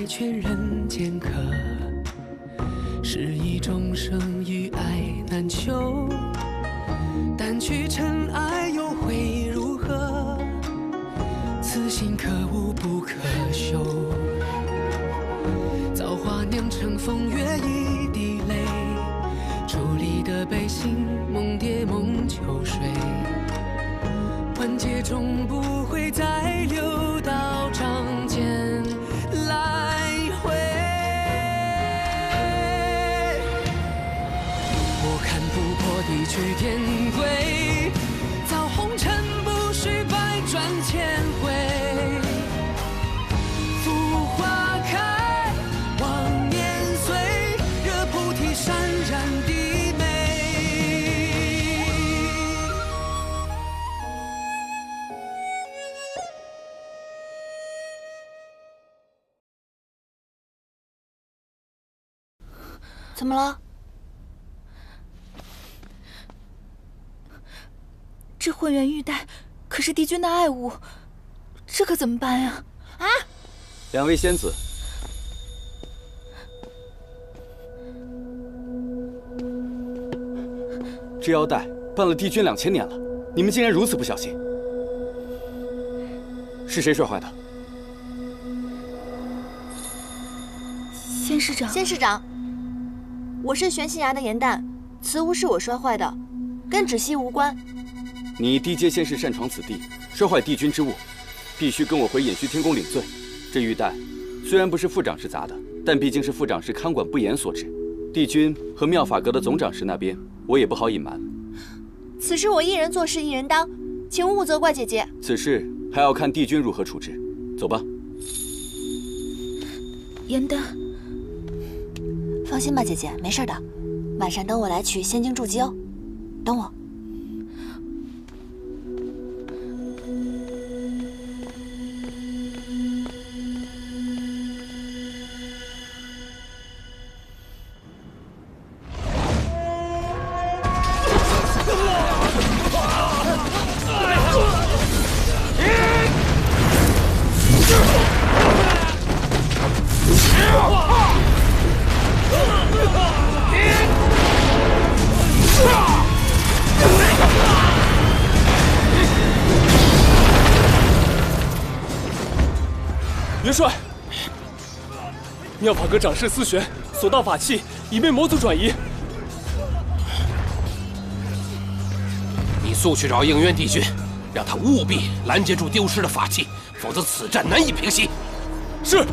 爱劝人间客，是以众生与爱难求。但去尘埃又会如何？此心可悟不可修。造化酿成风月一滴泪，伫立的悲心梦蝶梦秋水。万劫终不会再流到掌间来回。我看不破地去天归，造红尘不须百转千回。浮花开，望年岁，惹菩提潸然低眉。怎么了？这混元玉带可是帝君的爱物，这可怎么办呀？啊！两位仙子，这腰带伴了帝君2000年了，你们竟然如此不小心！是谁摔坏的？仙师长，仙师长，我是玄心崖的颜淡，此物是我摔坏的，跟芷溪无关。你低阶仙士擅闯此地，摔坏帝君之物，必须跟我回隐虚天宫领罪。这玉带虽然不是副长室砸的，但毕竟是副长室看管不严所致。帝君和妙法阁的总长室那边，我也不好隐瞒。此事我一人做事一人当，请勿责怪姐姐。此事还要看帝君如何处置。走吧。颜淡，放心吧，姐姐，没事的。晚上等我来取仙经筑基哦。等我。元帅，妙法阁长室思璇所盗法器已被魔族转移。你速去找应渊帝君，让他务必拦截住丢失的法器，否则此战难以平息。是。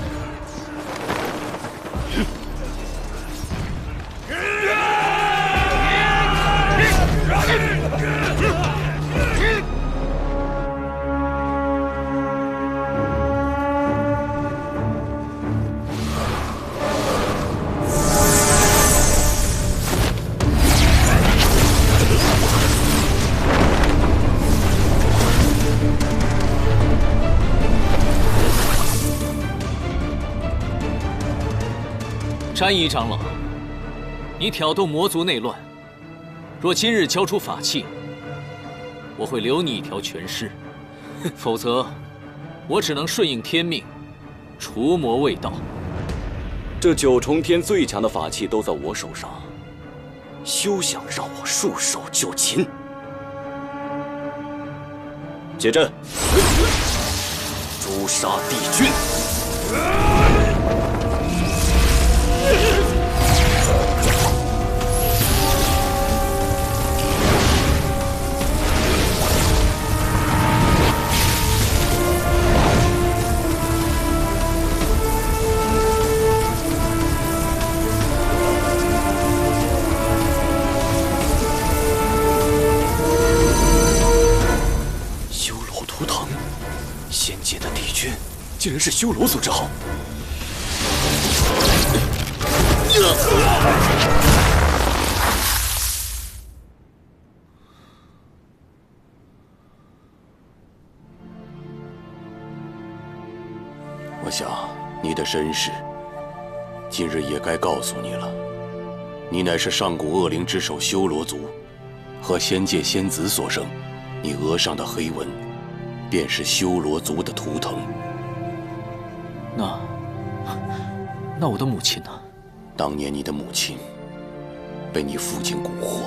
山一长老，你挑动魔族内乱，若今日交出法器，我会留你一条全尸；否则，我只能顺应天命，除魔卫道。这9重天最强的法器都在我手上，休想让我束手就擒！解阵，诛杀帝君！修罗图腾，仙界的帝君竟然是修罗族之后。我想你的身世，今日也该告诉你了。你乃是上古恶灵之首修罗族，和仙界仙子所生。你额上的黑纹，便是修罗族的图腾。那那我的母亲呢？当年你的母亲被你父亲蛊惑，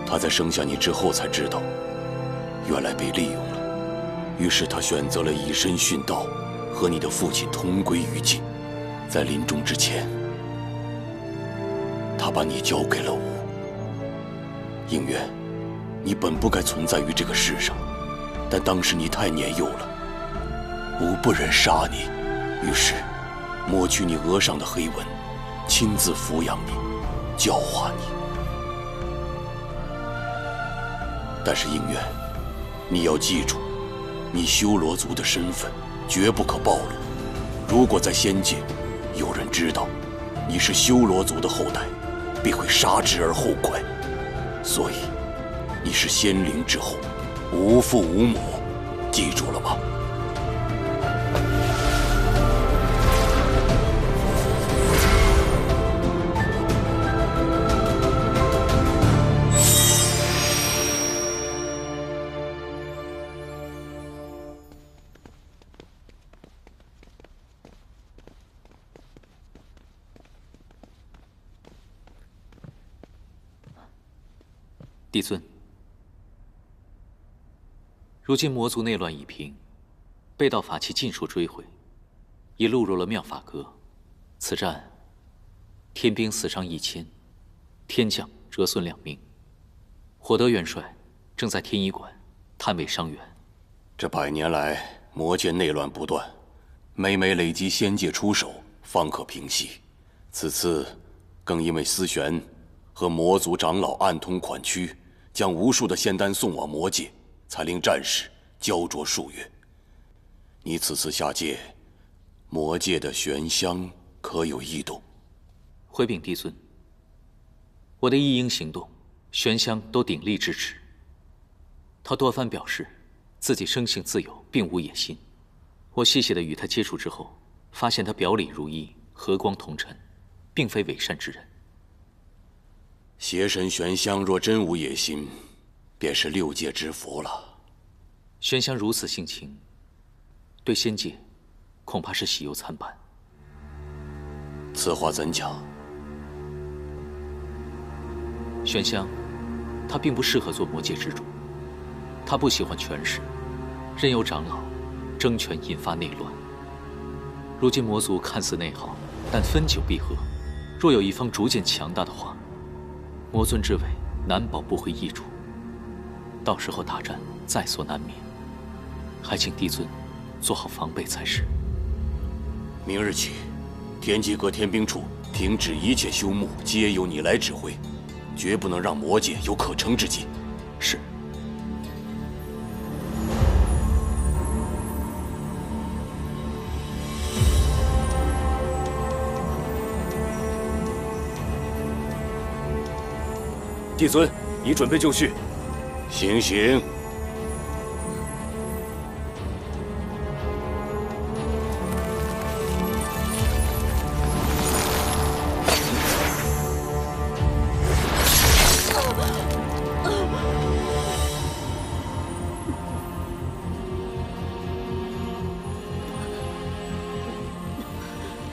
她在生下你之后才知道，原来被利用了。于是她选择了以身殉道，和你的父亲同归于尽。在临终之前，她把你交给了我。应渊，你本不该存在于这个世上，但当时你太年幼了，吾不忍杀你，于是抹去你额上的黑纹，亲自抚养你，教化你。但是应渊，你要记住，你修罗族的身份绝不可暴露。如果在仙界有人知道你是修罗族的后代，必会杀之而后快。所以，你是仙灵之后，无父无母，记住了吗？帝尊，如今魔族内乱已平，被盗法器尽数追回，已录入了妙法阁。此战，天兵死伤1000，天将折损2名。火德元帅正在天医馆探尾伤员。这100年来，魔界内乱不断，每每累积仙界出手，方可平息。此次更因为思玄和魔族长老暗通款曲，将无数的仙丹送往魔界，才令战事焦灼数月。你此次下界，魔界的玄香可有异动？回禀帝尊，我的一应行动，玄香都鼎力支持。他多番表示自己生性自由，并无野心。我细细的与他接触之后，发现他表里如一，和光同尘，并非伪善之人。邪神玄香若真无野心，便是6界之福了。玄香如此性情，对仙界恐怕是喜忧参半。此话怎讲？玄香，他并不适合做魔界之主，他不喜欢权势，任由长老争权引发内乱。如今魔族看似内耗，但分久必合。若有一方逐渐强大的话，魔尊之位难保不会易主，到时候大战在所难免，还请帝尊做好防备才是。明日起，天机阁天兵处停止一切修牧，皆由你来指挥，绝不能让魔界有可乘之机。是。帝尊，已准备就绪。行行。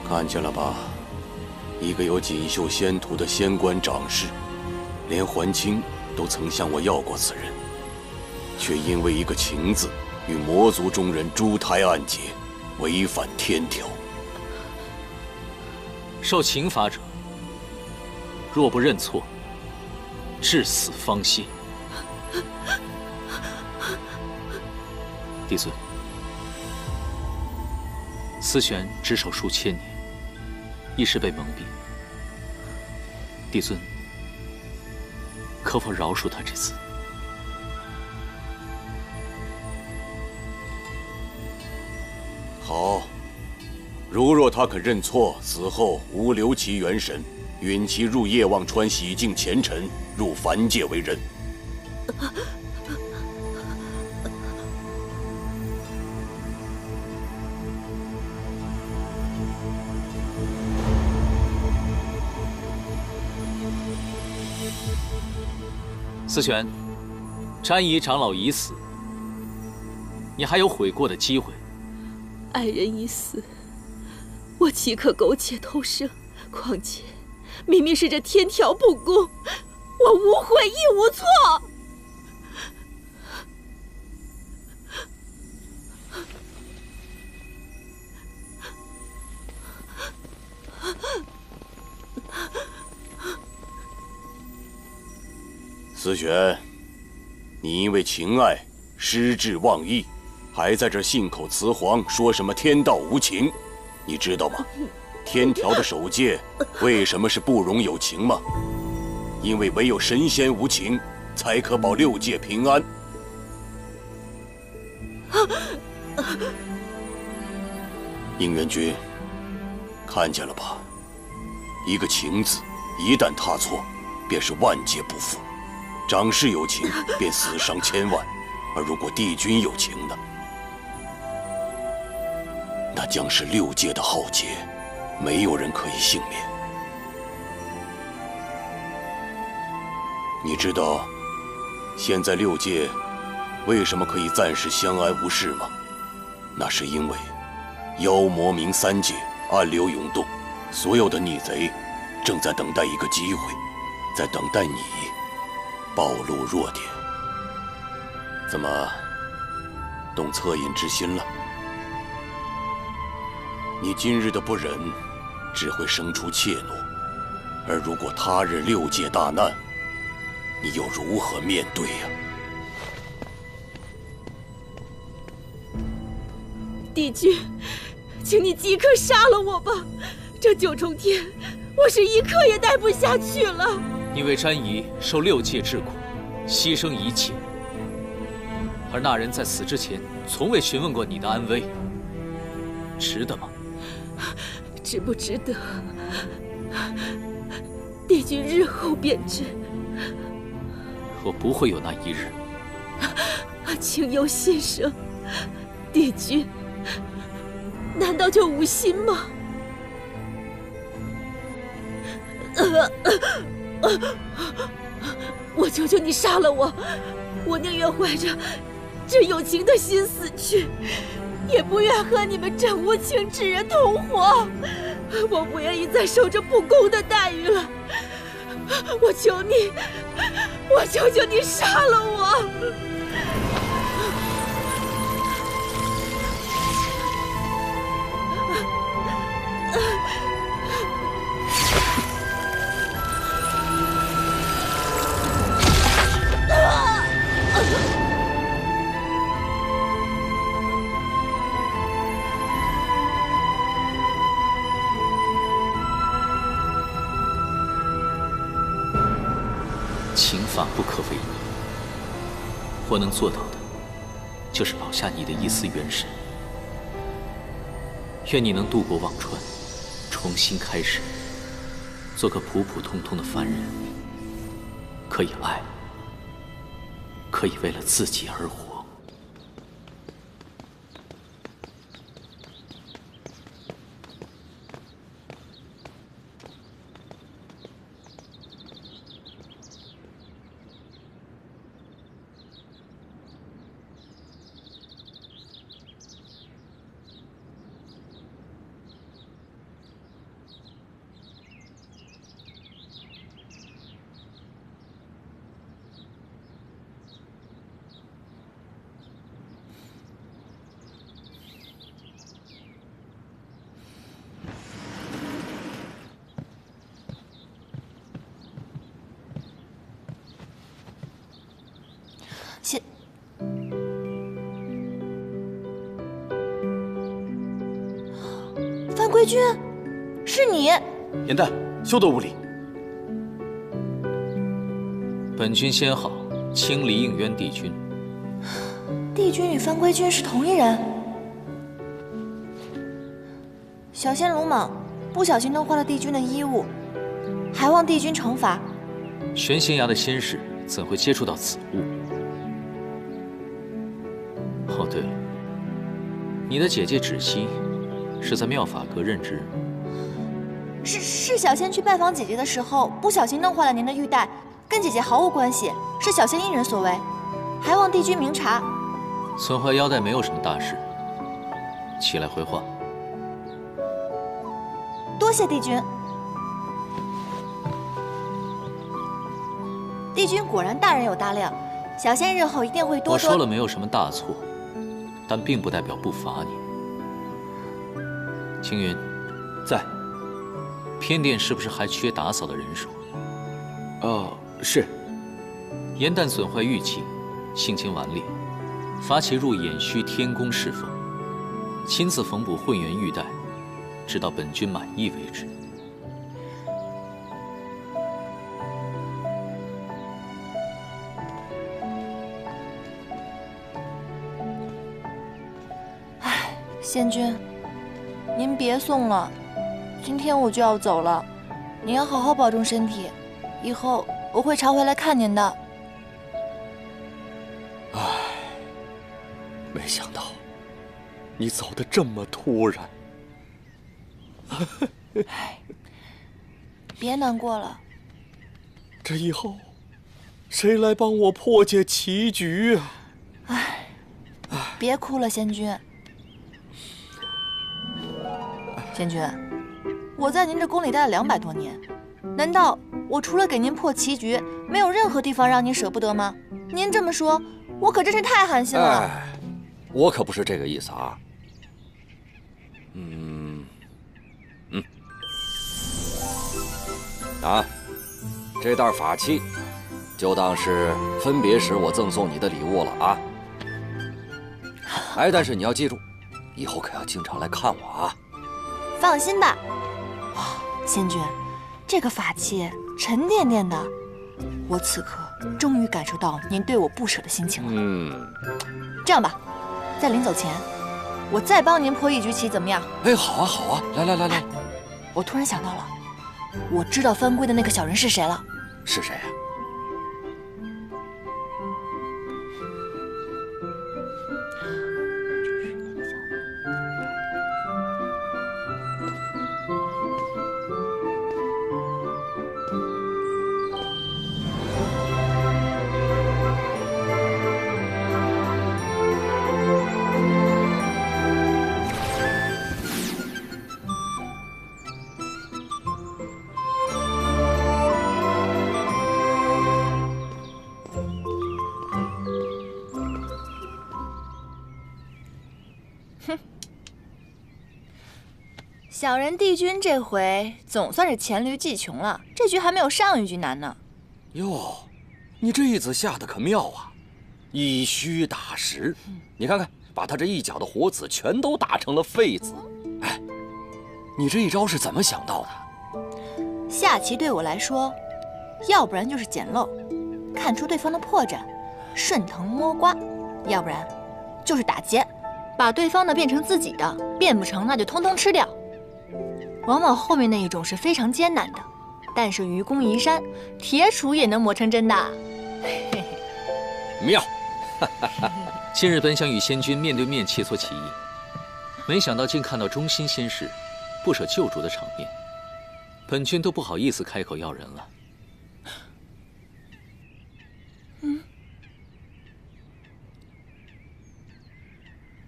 看见了吧，一个有锦绣仙途的仙官长士。连桓清都曾向我要过此人，却因为一个情字，与魔族中人珠胎暗结，违反天条。受情罚者，若不认错，至死方歇。帝尊，思玄执手数千年，一时被蒙蔽。帝尊，可否饶恕他这次？好，如若他肯认错，死后吾留其元神，允其入夜望川洗净前尘，入凡界为人。思玄，詹姨长老已死，你还有悔过的机会。爱人已死，我岂可苟且偷生？况且，明明是这天条不公，我无悔亦无错。思璇，你因为情爱失志忘义，还在这信口雌黄，说什么天道无情，你知道吗？天条的守戒为什么是不容有情吗？因为唯有神仙无情，才可保六界平安。应元君，看见了吧？一个情字，一旦踏错，便是万劫不复。长氏有情，便死伤千万；而如果帝君有情呢？那将是六界的浩劫，没有人可以幸免。你知道，现在六界为什么可以暂时相安无事吗？那是因为妖魔冥三界暗流涌动，所有的逆贼正在等待一个机会，在等待你暴露弱点。怎么，动恻隐之心了？你今日的不忍，只会生出怯懦，而如果他日六界大难，你又如何面对呀？帝君，请你即刻杀了我吧！这9重天，我是一刻也待不下去了。你为詹姨受六界之苦，牺牲一切，而那人在死之前从未询问过你的安危，值得吗？值不值得，帝君日后便知。我不会有那一日。情由心生，帝君难道就无心吗？我求求你杀了我，我宁愿怀着这有情的心死去，也不愿和你们这无情之人同活。我不愿意再受这不公的待遇了。我求你，我求求你杀了我！情法不可违逆，我能做到的，就是保下你的一丝元神。愿你能渡过忘川，重新开始，做个普普通通的凡人，可以爱，可以为了自己而活。范归君，是你！颜淡，休得无礼。本君先好，清离应渊帝君。帝君与范归君是同一人。小仙鲁莽，不小心弄坏了帝君的衣物，还望帝君惩罚。玄仙崖的仙士怎会接触到此物？哦，对了，你的姐姐芷溪是在妙法阁任职。是小仙去拜访姐姐的时候，不小心弄坏了您的玉带，跟姐姐毫无关系，是小仙一人所为，还望帝君明察。损坏腰带没有什么大事，起来回话。多谢帝君。帝君果然大人有大量，小仙日后一定会多多。我说了没有什么大错，但并不代表不罚你。青云，在。偏殿是不是还缺打扫的人手？哦，是。严旦损坏玉器，性情顽劣，罚其入偃虚天宫侍奉，亲自缝补混元玉带，直到本君满意为止。唉，仙君，您别送了，今天我就要走了，您要好好保重身体，以后我会常回来看您的。唉，没想到你走得这么突然。别难过了，这以后谁来帮我破解棋局啊？唉，别哭了，仙君。仙君，我在您这宫里待了200多年，难道我除了给您破棋局，没有任何地方让您舍不得吗？您这么说，我可真是太寒心了。哎，我可不是这个意思啊。啊，这袋法器，就当是分别时我赠送你的礼物了啊。哎，但是你要记住，以后可要经常来看我啊。放心吧。仙君，这个法器沉甸甸的，我此刻终于感受到您对我不舍的心情了。这样吧，在临走前，我再帮您破一局棋，怎么样？哎，好啊，好啊，来，我突然想到了，我知道翻规的那个小人是谁了。是谁啊？小人帝君这回总算是黔驴技穷了，这局还没有上一局难呢。哟，你这一子下的可妙啊，以虚打实。你看看，把他这一脚的活子全都打成了废子。哎，你这一招是怎么想到的？下棋对我来说，要不然就是捡漏，看出对方的破绽，顺藤摸瓜；要不然就是打劫，把对方的变成自己的，变不成那就通通吃掉。往往后面那一种是非常艰难的，但是愚公移山，铁杵也能磨成针的。妙！今日本想与仙君面对面切磋棋艺，没想到竟看到忠心仙士不舍救主的场面，本君都不好意思开口要人了。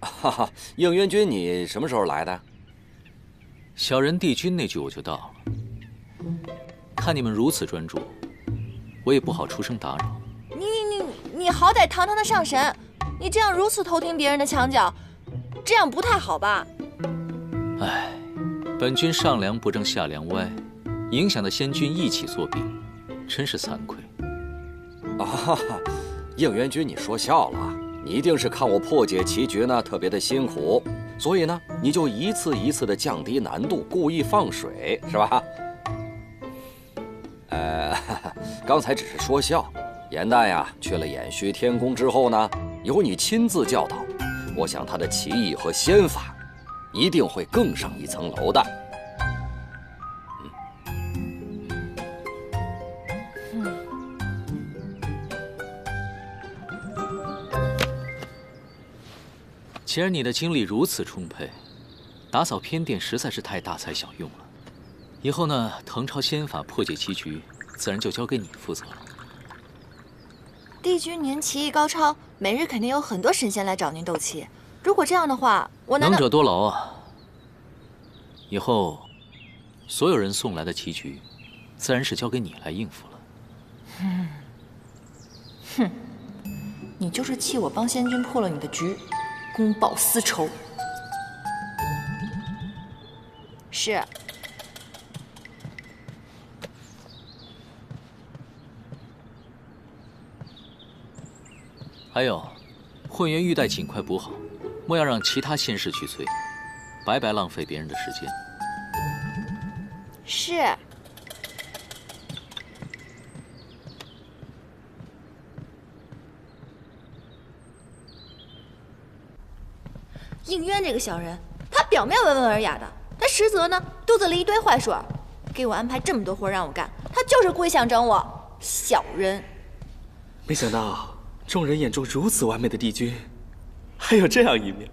哈哈，应元君，你什么时候来的？小人帝君那局我就到了。看你们如此专注，我也不好出声打扰。你好歹堂堂的上神，你这样如此偷听别人的墙角，这样不太好吧？唉，本君上梁不正下梁歪，影响的仙君一起作弊，真是惭愧。啊，应元君，你说笑了，你一定是看我破解棋局呢特别的辛苦，所以呢，你就一次一次的降低难度，故意放水，是吧？刚才只是说笑。严旦呀，去了偃虚天宫之后呢，由你亲自教导，我想他的棋艺和仙法一定会更上一层楼的。既然你的精力如此充沛，打扫偏殿实在是太大材小用了。以后呢，誊抄仙法破解棋局，自然就交给你负责了。帝君您棋艺高超，每日肯定有很多神仙来找您斗棋。如果这样的话，我难道能者多劳啊！以后所有人送来的棋局，自然是交给你来应付了。哼，你就是气我帮仙君破了你的局，公报私仇。是。还有，混元玉带尽快补好，莫要让其他仙士去催，白白浪费别人的时间。是。应渊这个小人，他表面温文尔雅的，但实则呢，肚子里一堆坏水，给我安排这么多活让我干，他就是故意想整我。小人。没想到众人眼中如此完美的帝君，还有这样一面，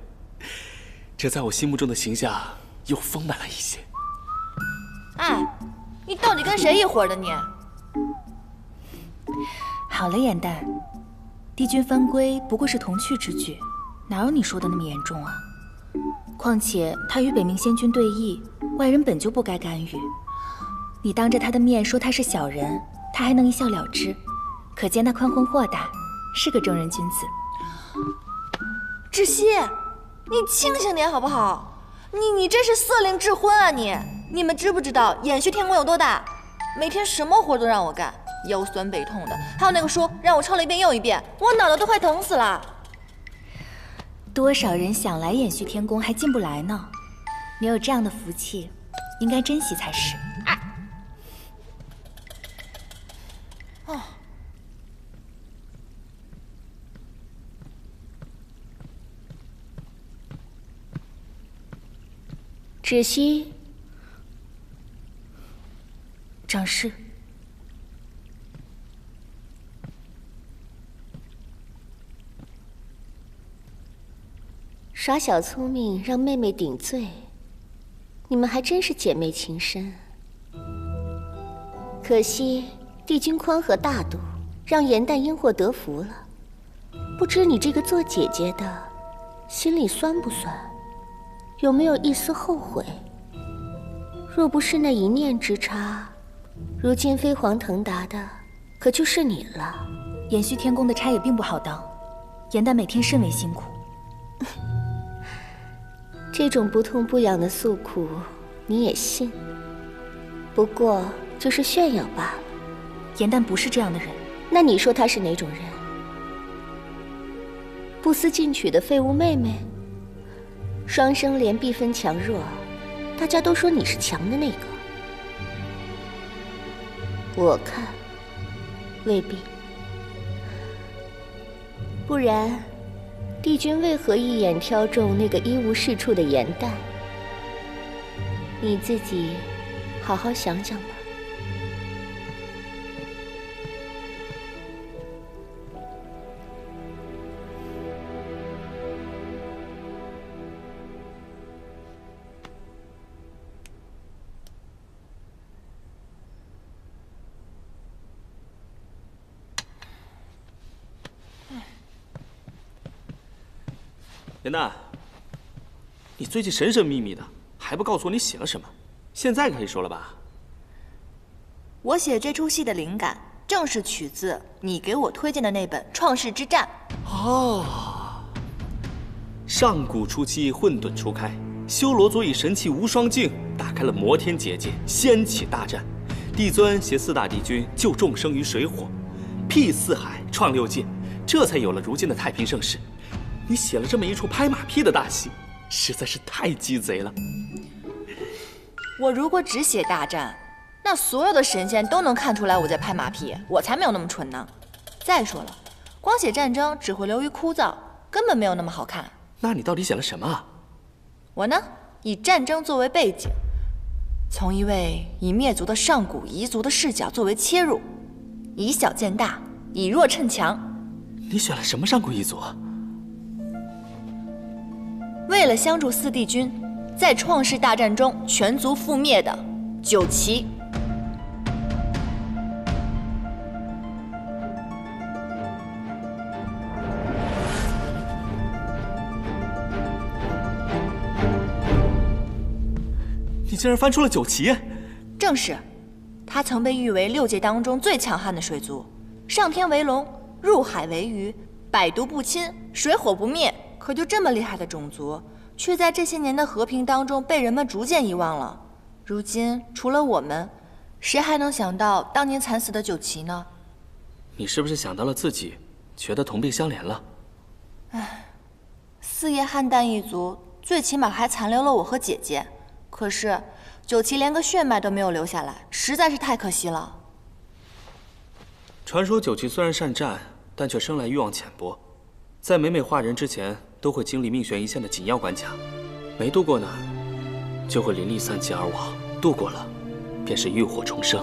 这在我心目中的形象又丰满了一些。哎，你到底跟谁一伙的你？好了，颜淡，帝君犯规不过是童趣之举，哪有你说的那么严重啊？况且他与北冥仙君对弈，外人本就不该干预。你当着他的面说他是小人，他还能一笑了之，可见他宽宏豁达，是个正人君子。窒息，你清醒点好不好？你这是色令智昏啊你！你们知不知道偃虚天宫有多大？每天什么活都让我干，腰酸背痛的。还有那个书让我抄了一遍又一遍，我脑袋都快疼死了。多少人想来偃虚天宫还进不来呢？你有这样的福气，应该珍惜才是。哦。芷溪，掌事。耍小聪明让妹妹顶罪，你们还真是姐妹情深。可惜帝君宽和大度，让颜淡因祸得福了。不知你这个做姐姐的，心里酸不酸？有没有一丝后悔？若不是那一念之差，如今飞黄腾达的可就是你了。偃虚天宫的差也并不好当，颜淡每天甚为辛苦。这种不痛不痒的诉苦，你也信？不过就是炫耀罢了。颜淡不是这样的人。那你说她是哪种人？不思进取的废物妹妹？双生莲必分强弱，大家都说你是强的那个。我看未必。不然帝君为何一眼挑中那个一无是处的颜淡？你自己好好想想吧。颜淡，你最近神神秘秘的，还不告诉我你写了什么？现在可以说了吧？我写这出戏的灵感，正是取自你给我推荐的那本《创世之战》。哦，上古初期，混沌初开，修罗族以神器无双镜打开了摩天结界，掀起大战。帝尊携4大帝君救众生于水火，辟四海，创6界，这才有了如今的太平盛世。你写了这么一出拍马屁的大戏，实在是太鸡贼了。我如果只写大战，那所有的神仙都能看出来我在拍马屁，我才没有那么蠢呢。再说了，光写战争只会流于枯燥，根本没有那么好看。那你到底写了什么啊？我呢，以战争作为背景，从一位已灭族的上古彝族的视角作为切入，以小见大，以弱趁强。你选了什么上古彝族啊？为了相助4帝君，在创世大战中全族覆灭的九岐。你竟然翻出了九岐！正是，他曾被誉为6界当中最强悍的水族，上天为龙，入海为鱼，百毒不侵，水火不灭。可就这么厉害的种族，却在这些年的和平当中被人们逐渐遗忘了。如今除了我们，谁还能想到当年惨死的九岐呢？你是不是想到了自己，觉得同病相怜了？唉，4叶汉旦一族最起码还残留了我和姐姐，可是九岐连个血脉都没有留下来，实在是太可惜了。传说九岐虽然善战，但却生来欲望浅薄，在每化人之前都会经历命悬一线的紧要关卡，没度过呢，就会灵力散尽而亡；度过了，便是浴火重生。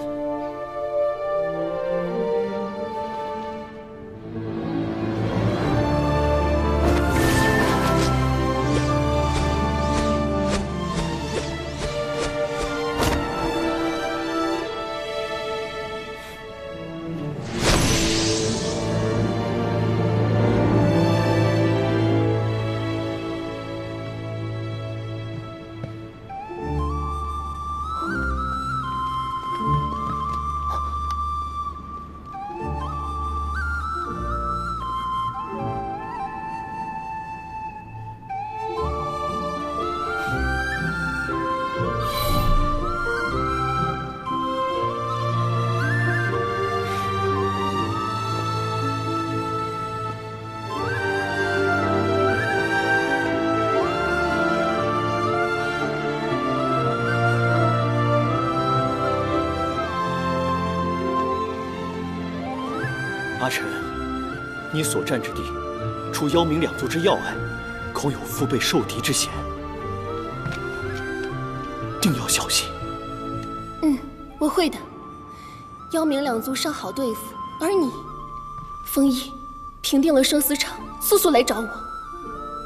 阿晨，你所占之地，除妖冥2族之要隘，恐有腹背受敌之嫌，定要小心。我会的。妖冥2族尚好对付，而你，风翼，平定了生死场，速速来找我。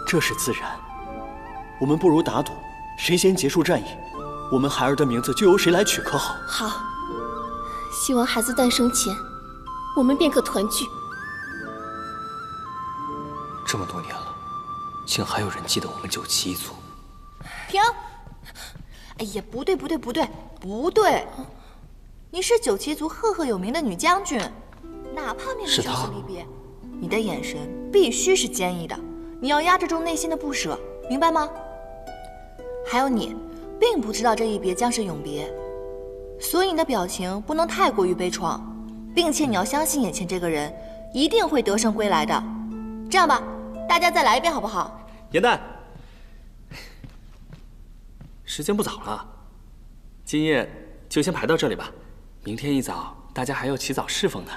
这是自然。我们不如打赌，谁先结束战役，我们孩儿的名字就由谁来取，可好？好。希望孩子诞生前，我们便可团聚。这么多年了，竟还有人记得我们九岐一族。停！哎呀，不对，你是九岐族赫赫有名的女将军，哪怕面对生死离别，你的眼神必须是坚毅的，你要压制住内心的不舍，明白吗？还有你，并不知道这一别将是永别，所以你的表情不能太过于悲怆，并且你要相信眼前这个人一定会得胜归来的。这样吧，大家再来一遍好不好？严旦，时间不早了，今夜就先排到这里吧。明天一早大家还要起早侍奉呢。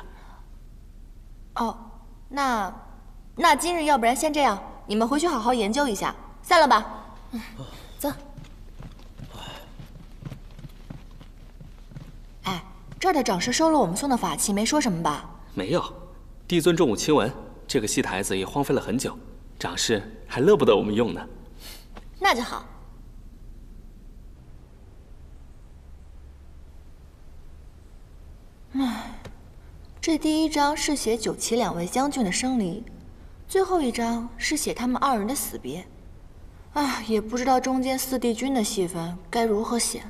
哦，那今日要不然先这样，你们回去好好研究一下，散了吧。走。哎，这儿的长师收了我们送的法器，没说什么吧？没有，帝尊重武亲闻，这个戏台子也荒废了很久，长师还乐不得我们用呢。那就好。唉，这第一章是写九岐2位将军的生离，最后一章是写他们2人的死别。唉，也不知道中间4帝君的戏份该如何写。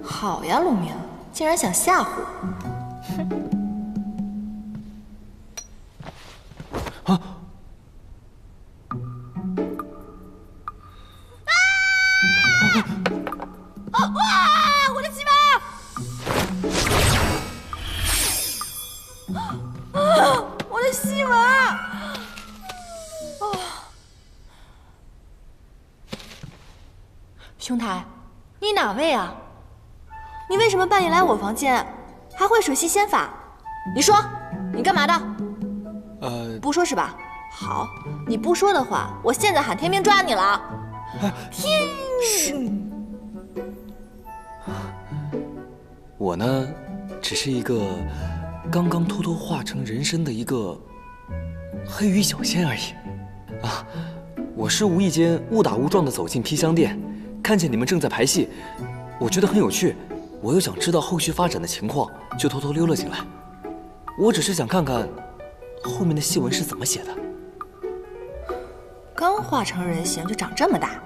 好呀，陆明，竟然想吓唬我！哼！啊！哇！我的鸡巴！我的西文！兄台，你哪位啊？你为什么半夜来我房间，还会水系仙法？你说，你干嘛的？不说是吧？好，你不说的话，我现在喊天兵抓你了。天！我呢，只是一个刚刚偷偷化成人身的一个黑羽小仙而已。啊，我是无意间误打误撞的走进披香殿，看见你们正在排戏，我觉得很有趣，我又想知道后续发展的情况，就偷偷溜了进来。我只是想看看后面的细纹是怎么写的。刚化成人形就长这么大？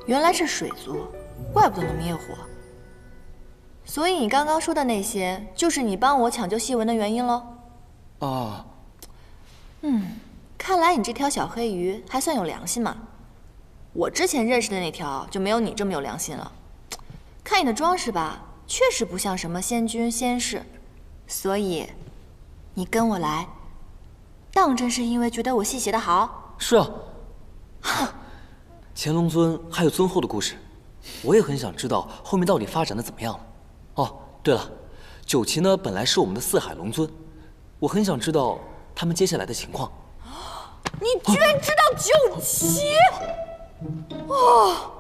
原来是水族，怪不得能灭火。所以你刚刚说的那些，就是你帮我抢救细纹的原因喽？啊。看来你这条小黑鱼还算有良心嘛。我之前认识的那条就没有你这么有良心了。看你的装饰吧，确实不像什么仙君仙士，所以你跟我来，当真是因为觉得我戏写得好？是啊。乾隆尊还有尊后的故事，我也很想知道后面到底发展的怎么样了。哦，对了，九旗呢本来是我们的四海龙尊，我很想知道他们接下来的情况。你居然知道九旗？哦，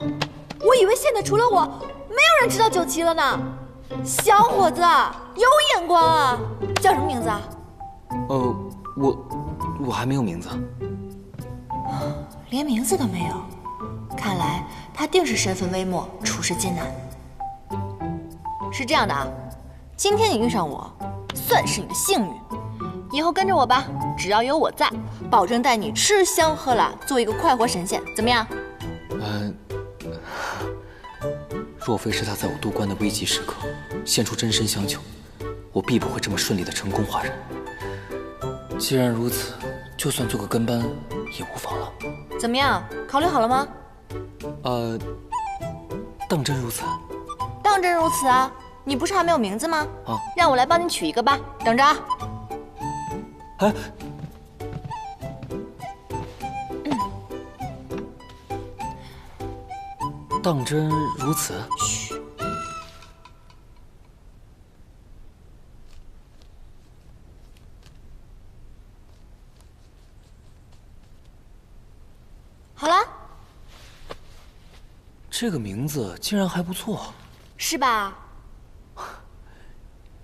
我以为现在除了我，没有人知道九旗了呢。小伙子，有眼光啊！叫什么名字啊？我还没有名字。连名字都没有，看来他定是身份微末，处事艰难。是这样的啊，今天你遇上我，算是你的幸运。以后跟着我吧，只要有我在，保证带你吃香喝辣，做一个快活神仙，怎么样？若非是他在我渡关的危急时刻献出真身相救，我必不会这么顺利的成功化人。既然如此，就算做个跟班也无妨了。怎么样？考虑好了吗？当真如此？当真如此啊！你不是还没有名字吗？啊，让我来帮你取一个吧，等着啊。哎，当真如此？嘘。好了。这个名字竟然还不错，是吧？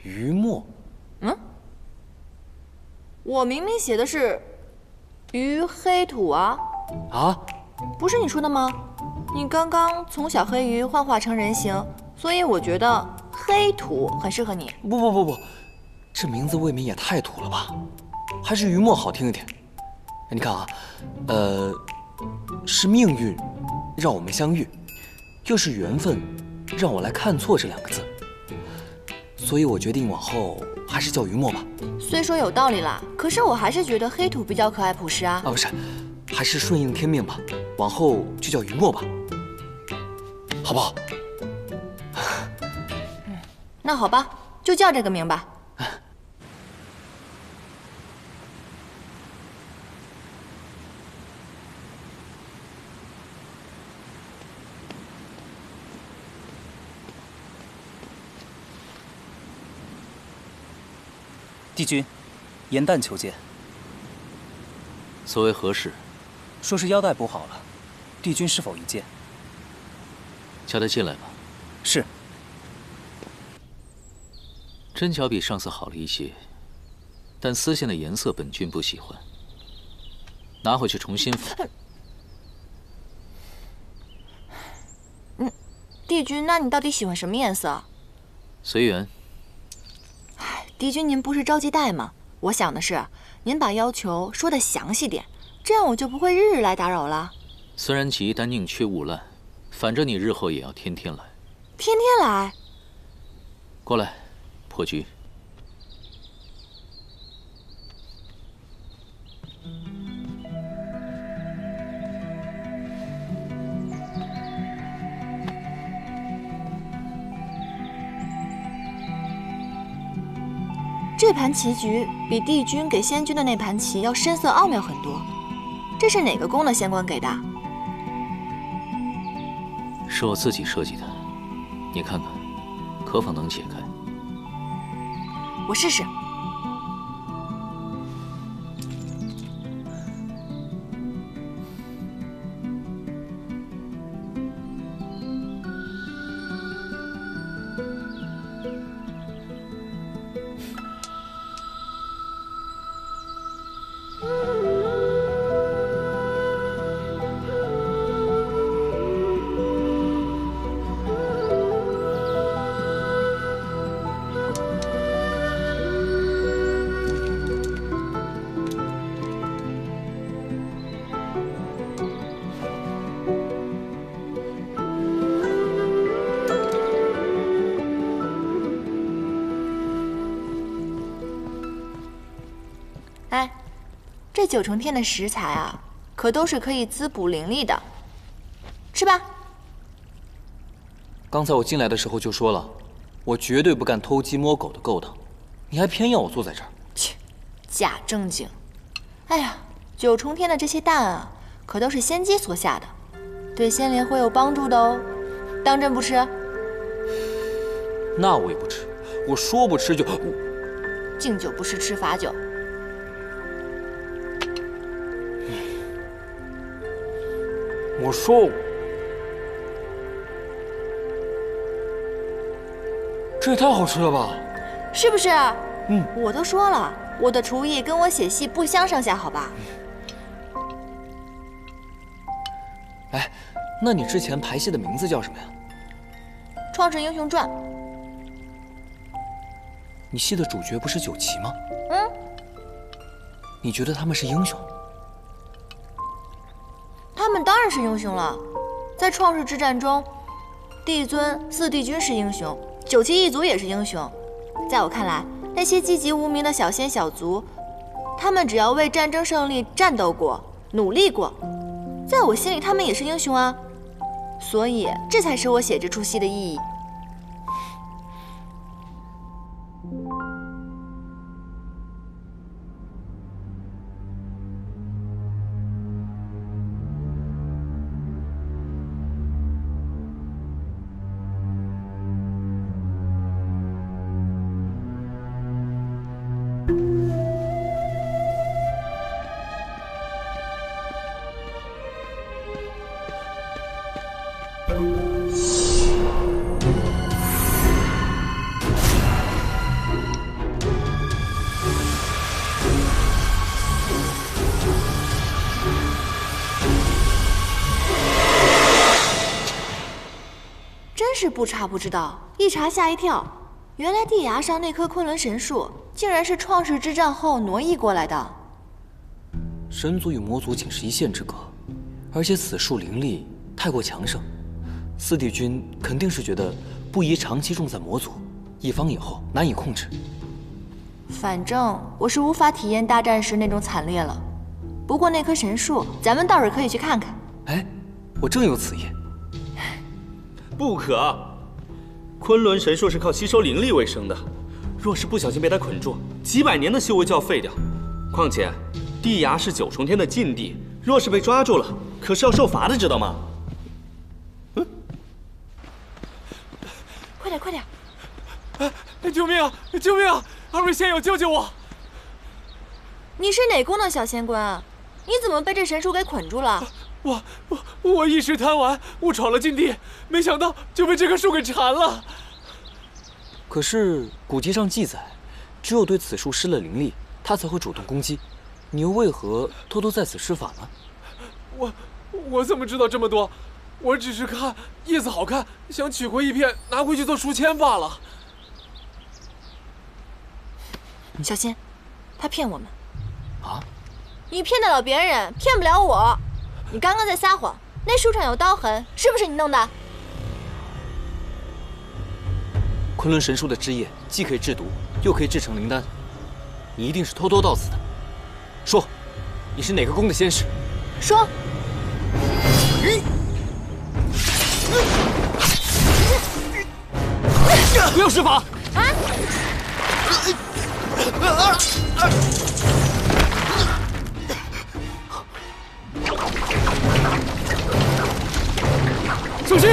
于墨。我明明写的是于黑土啊！啊？不是你说的吗？你刚刚从小黑鱼幻化成人形，所以我觉得黑土很适合你。不，这名字未免也太土了吧？还是于墨好听一点。你看啊，是命运让我们相遇，又是缘分让我来看错这两个字，所以我决定往后还是叫于墨吧。虽说有道理啦，可是我还是觉得黑土比较可爱朴实啊。不是，还是顺应天命吧，往后就叫于墨吧，好不好？那好吧，就叫这个名吧。帝君，严旦求见。所谓何事？说是腰带补好了，帝君是否一见？叫他进来吧。是。针脚比上次好了一些，但丝线的颜色本君不喜欢，拿回去重新缝。帝君，那你到底喜欢什么颜色？随缘。帝君，您不是着急带吗？我想的是，您把要求说得详细点，这样我就不会日日来打扰了。虽然急，但宁缺毋滥，反正你日后也要天天来。天天来？过来，破局。这盘棋局比帝君给仙君的那盘棋要深色奥妙很多，这是哪个宫的仙官给的？是我自己设计的，你看看，可否能解开？我试试。哎，这9重天的食材啊，可都是可以滋补灵力的，吃吧。刚才我进来的时候就说了，我绝对不干偷鸡摸狗的勾当，你还偏要我坐在这儿。切，假正经。哎呀，9重天的这些蛋啊，可都是仙姬所下的，对仙灵会有帮助的哦。当真不吃？那我也不吃，我说不吃就……敬酒不吃吃罚酒。我说，这也太好吃了吧！是不是？我都说了，我的厨艺跟我写戏不相上下，好吧？哎，那你之前排戏的名字叫什么呀？《创世英雄传》。你戏的主角不是9旗吗？你觉得他们是英雄？他们当然是英雄了，在创世之战中，帝尊、4帝君是英雄，9旗一族也是英雄。在我看来，那些籍籍无名的小仙小族，他们只要为战争胜利战斗过、努力过，在我心里他们也是英雄啊。所以，这才是我写这出戏的意义。真是不查不知道，一查吓一跳。原来地崖上那棵昆仑神树，竟然是创世之战后挪移过来的。神族与魔族仅是一线之隔，而且此树灵力太过强盛，4帝君肯定是觉得不宜长期种在魔族，以防以后难以控制。反正我是无法体验大战时那种惨烈了。不过那棵神树，咱们倒是可以去看看。哎，我正有此意。不可！昆仑神树是靠吸收灵力为生的，若是不小心被它捆住，几百年的修为就要废掉。况且，地崖是9重天的禁地，若是被抓住了，可是要受罚的，知道吗？快点，快点！救命啊！救命啊！2位仙友，救救我！你是哪宫的小仙官啊？你怎么被这神树给捆住了？我一时贪玩，误闯了禁地，没想到就被这棵树给缠了。可是古籍上记载，只有对此树施了灵力，它才会主动攻击。你又为何偷偷在此施法呢？我怎么知道这么多？我只是看叶子好看，想取回一片拿回去做书签罢了。小心，他骗我们。啊？你骗得了别人，骗不了我。你刚刚在撒谎，那树上有刀痕，是不是你弄的？昆仑神树的枝叶既可以制毒，又可以制成灵丹，你一定是偷偷到此的。说，你是哪个宫的仙使？说。不要施法！小心！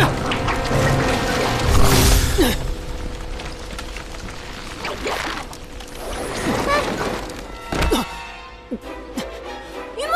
云墨。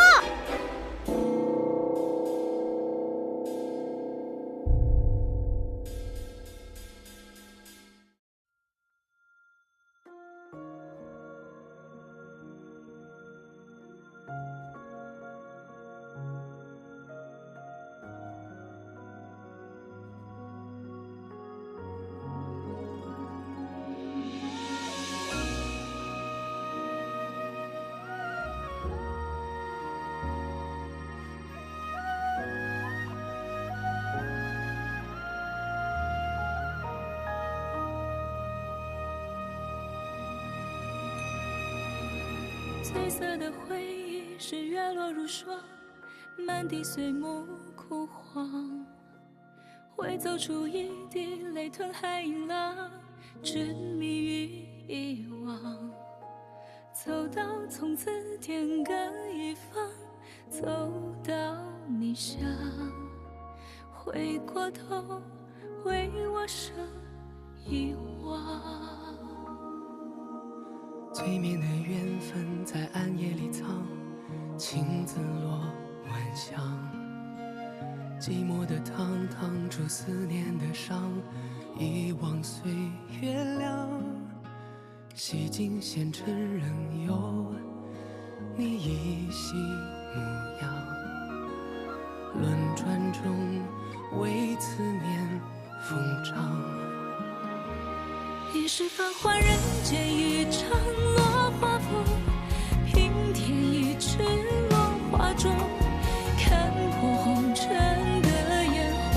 褪色的回忆是月落如霜，满地碎木枯黄，会走出一滴泪吞海银浪，执迷于遗忘。走到从此天各一方，走到你乡，回过头为我生遗忘。催眠的缘分在暗夜里藏，青子落晚香。寂寞的汤烫出思念的伤，遗忘岁月凉。洗尽纤尘仍有你依稀模样，轮转中为思念疯长。一世繁华人间一场落花风，平添一池落花中，看破红尘的眼红。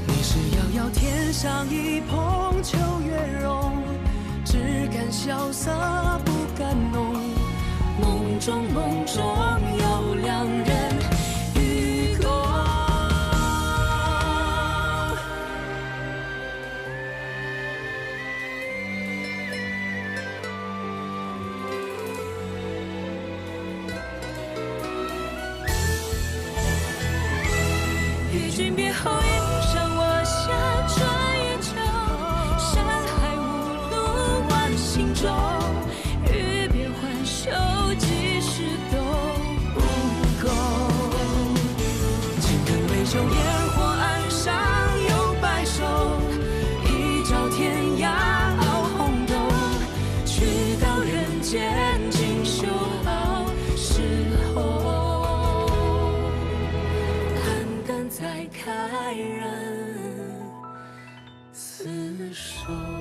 你是遥遥天上一捧秋月容，只敢萧洒不敢浓。梦中有两人与共。与君别后，迎上我下穿越桥，山海无路万行舟。欲别还休，几时都不够。情根未休，烟火岸上有白首，一朝天涯熬红豆，去到人间尽修好时候。淡淡再开人厮守。